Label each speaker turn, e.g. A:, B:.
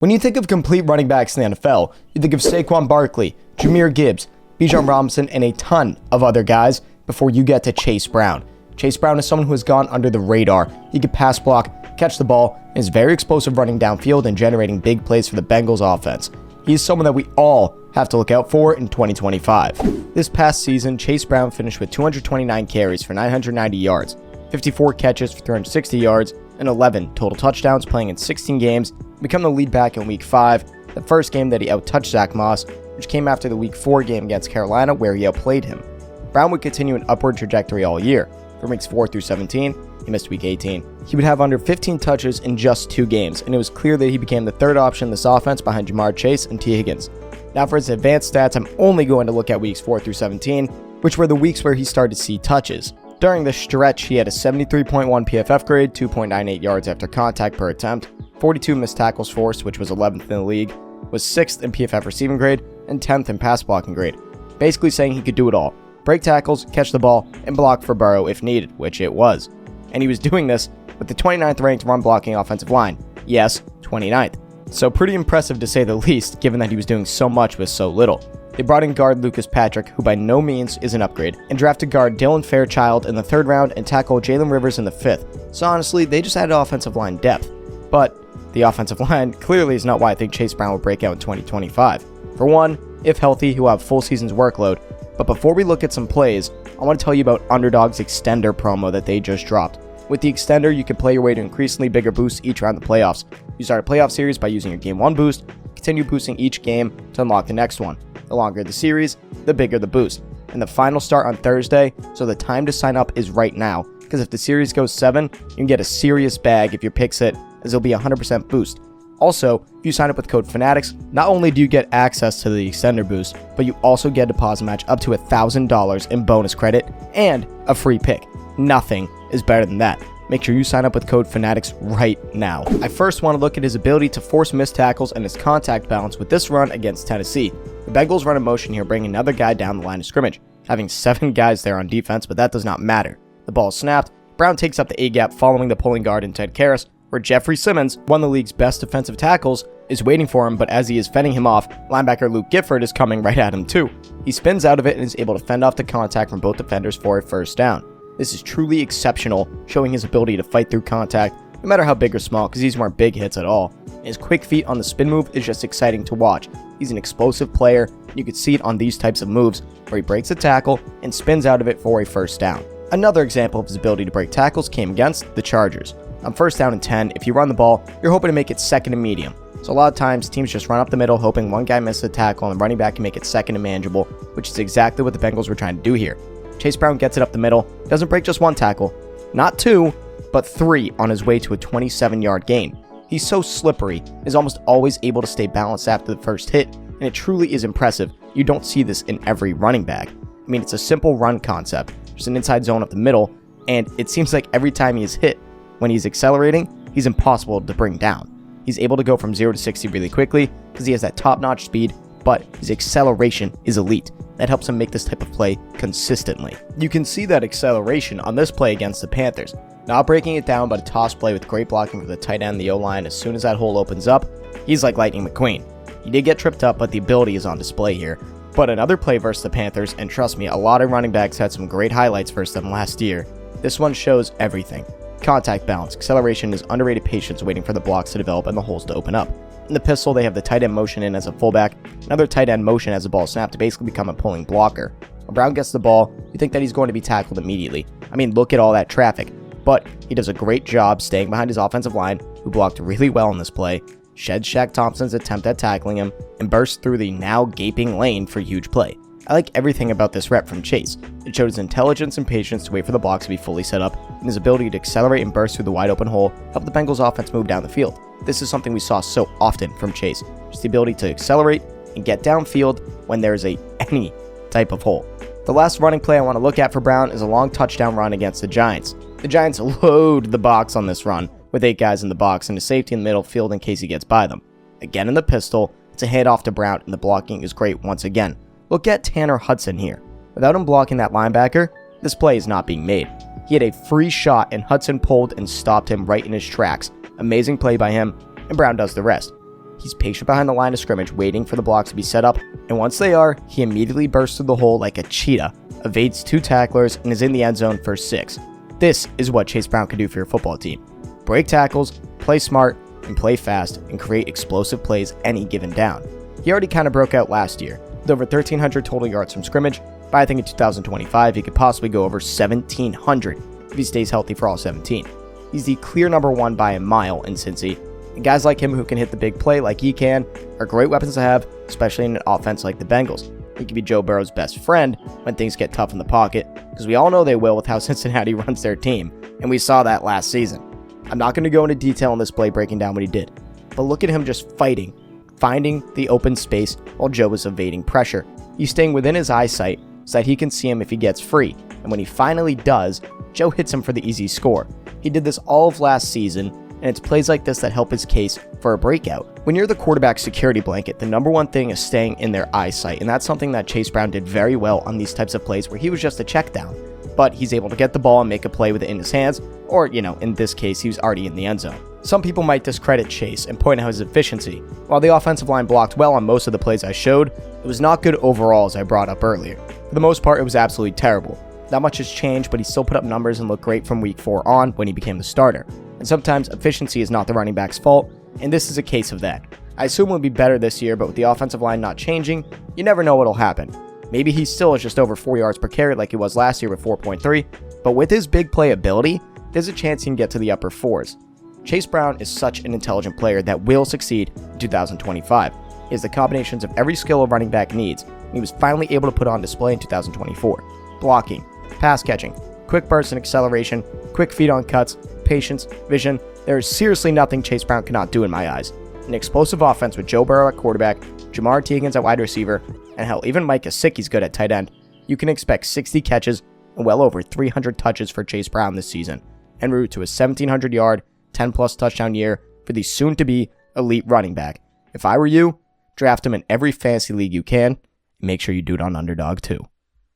A: When you think of complete running backs in the NFL, you think of Saquon Barkley, Jahmyr Gibbs, Bijan Robinson, and a ton of other guys before you get to Chase Brown. Chase Brown is someone who has gone under the radar. He can pass block, catch the ball, and is very explosive running downfield and generating big plays for the Bengals offense. He's someone that we all have to look out for in 2025. This past season, Chase Brown finished with 229 carries for 990 yards, 54 catches for 360 yards, and 11 total touchdowns, playing in 16 games, become the lead back in Week 5, the first game that he out-touched Zach Moss, which came after the Week 4 game against Carolina where he outplayed him. Brown would continue an upward trajectory all year. From Weeks 4 through 17, he missed Week 18. He would have under 15 touches in just 2 games, and it was clear that he became the third option in this offense behind Jamar Chase and T. Higgins. Now for his advanced stats, I'm only going to look at Weeks 4 through 17, which were the weeks where he started to see touches. During this stretch, he had a 73.1 PFF grade, 2.98 yards after contact per attempt, 42 missed tackles forced, which was 11th in the league, was 6th in PFF receiving grade, and 10th in pass blocking grade. Basically saying he could do it all. Break tackles, catch the ball, and block for Burrow if needed, which it was. And he was doing this with the 29th ranked run blocking offensive line. Yes, 29th. So pretty impressive to say the least, given that he was doing so much with so little. They brought in guard Lucas Patrick, who by no means is an upgrade, and drafted guard Dylan Fairchild in the 3rd round and tackle Jalen Rivers in the 5th. So honestly, they just added offensive line depth. But the offensive line clearly is not why I think Chase Brown will break out in 2025. For one, if healthy, he will have full season's workload. But before we look at some plays, I want to tell you about Underdog's extender promo that they just dropped. With the extender, you can play your way to increasingly bigger boosts each round of the playoffs. You start a playoff series by using your Game 1 boost, continue boosting each game to unlock the next one. The longer the series, the bigger the boost. And the final start on Thursday, so the time to sign up is right now, because if the series goes 7, you can get a serious bag if your picks hit, as it'll be a 100% boost. Also, if you sign up with code Fanatics, not only do you get access to the extender boost, but you also get a deposit match up to $1,000 in bonus credit and a free pick. Nothing is better than that. Make sure you sign up with code Fanatics right now. I first want to look at his ability to force missed tackles and his contact balance with this run against Tennessee. The Bengals run a motion here, bringing another guy down the line of scrimmage, having 7 guys there on defense, but that does not matter. The ball is snapped, Brown takes up the A-gap following the pulling guard in Ted Karras, where Jeffrey Simmons, one of the league's best defensive tackles, is waiting for him, but as he is fending him off, linebacker Luke Gifford is coming right at him too. He spins out of it and is able to fend off the contact from both defenders for a first down. This is truly exceptional, showing his ability to fight through contact, no matter how big or small, because these weren't big hits at all. His quick feet on the spin move is just exciting to watch. He's an explosive player, and you can see it on these types of moves, where he breaks a tackle and spins out of it for a first down. Another example of his ability to break tackles came against the Chargers. On 1st down and 10, if you run the ball, you're hoping to make it 2nd and medium. So a lot of times, teams just run up the middle, hoping one guy misses a tackle and the running back can make it 2nd and manageable, which is exactly what the Bengals were trying to do here. Chase Brown gets it up the middle, doesn't break just 1 tackle, not 2, but 3 on his way to a 27-yard gain. He's so slippery, is almost always able to stay balanced after the first hit, and it truly is impressive. You don't see this in every running back. I mean, it's a simple run concept, just an inside zone up the middle, and it seems like every time he is hit, when he's accelerating, he's impossible to bring down. He's able to go from 0 to 60 really quickly because he has that top-notch speed, but his acceleration is elite. That helps him make this type of play consistently. You can see that acceleration on this play against the Panthers. Not breaking it down, but a toss play with great blocking for the tight end and the O-line. As soon as that hole opens up, he's like Lightning McQueen. He did get tripped up, but the ability is on display here. But another play versus the Panthers, and trust me, a lot of running backs had some great highlights versus them last year. This one shows everything. Contact balance, acceleration is underrated patience waiting for the blocks to develop and the holes to open up. In the pistol, they have the tight end motion in as a fullback, another tight end motion as the ball snapped to basically become a pulling blocker. When Brown gets the ball, you think that he's going to be tackled immediately. I mean, look at all that traffic. But he does a great job staying behind his offensive line, who blocked really well in this play, sheds Shaq Thompson's attempt at tackling him, and bursts through the now gaping lane for a huge play. I like everything about this rep from Chase. It showed his intelligence and patience to wait for the blocks to be fully set up, and his ability to accelerate and burst through the wide open hole helped the Bengals offense move down the field. This is something we saw so often from Chase, just the ability to accelerate and get downfield when there's any type of hole. The last running play I want to look at for Brown is a long touchdown run against the Giants. The Giants load the box on this run, with 8 guys in the box and a safety in the middle field in case he gets by them. Again in the pistol, it's a handoff to Brown, and the blocking is great once again. Look at Tanner Hudson here. Without him blocking that linebacker, this play is not being made. He had a free shot and Hudson pulled and stopped him right in his tracks. Amazing play by him, and Brown does the rest. He's patient behind the line of scrimmage, waiting for the blocks to be set up, and once they are, he immediately bursts through the hole like a cheetah, evades 2 tacklers, and is in the end zone for 6. This is what Chase Brown can do for your football team. Break tackles, play smart, and play fast, and create explosive plays any given down. He already kind of broke out last year, with over 1,300 total yards from scrimmage, but I think in 2025 he could possibly go over 1,700 if he stays healthy for all 17. He's the clear number 1 by a mile in Cincy, and guys like him who can hit the big play like he can are great weapons to have, especially in an offense like the Bengals. He could be Joe Burrow's best friend when things get tough in the pocket, because we all know they will with how Cincinnati runs their team, and we saw that last season. I'm not going to go into detail on this play breaking down what he did, but look at him just fighting, finding the open space while Joe was evading pressure. He's staying within his eyesight so that he can see him if he gets free, and when he finally does, Joe hits him for the easy score. He did this all of last season, and it's plays like this that help his case for a breakout. When you're the quarterback's security blanket, the number one thing is staying in their eyesight, and that's something that Chase Brown did very well on these types of plays where he was just a check down, but he's able to get the ball and make a play with it in his hands, or, in this case, he was already in the end zone. Some people might discredit Chase and point out his efficiency. While the offensive line blocked well on most of the plays I showed, it was not good overall as I brought up earlier. For the most part, it was absolutely terrible. Not much has changed, but he still put up numbers and looked great from week 4 on when he became the starter. And sometimes efficiency is not the running back's fault, and this is a case of that. I assume he'll be better this year, but with the offensive line not changing, you never know what'll happen. Maybe he still is just over 4 yards per carry like he was last year with 4.3, but with his big play ability, there's a chance he can get to the upper 4s. Chase Brown is such an intelligent player that will succeed in 2025. He has the combinations of every skill a running back needs, and he was finally able to put on display in 2024. Blocking, pass catching, quick bursts and acceleration, quick feet on cuts, patience, vision. There is seriously nothing Chase Brown cannot do in my eyes. An explosive offense with Joe Burrow at quarterback, Jamar Teagan's at wide receiver, and hell, even Mike Gesicki's good at tight end. You can expect 60 catches and well over 300 touches for Chase Brown this season, en route to a 1,700-yard, 10-plus touchdown year for the soon-to-be elite running back. If I were you, draft him in every fantasy league you can, and make sure you do it on Underdog too.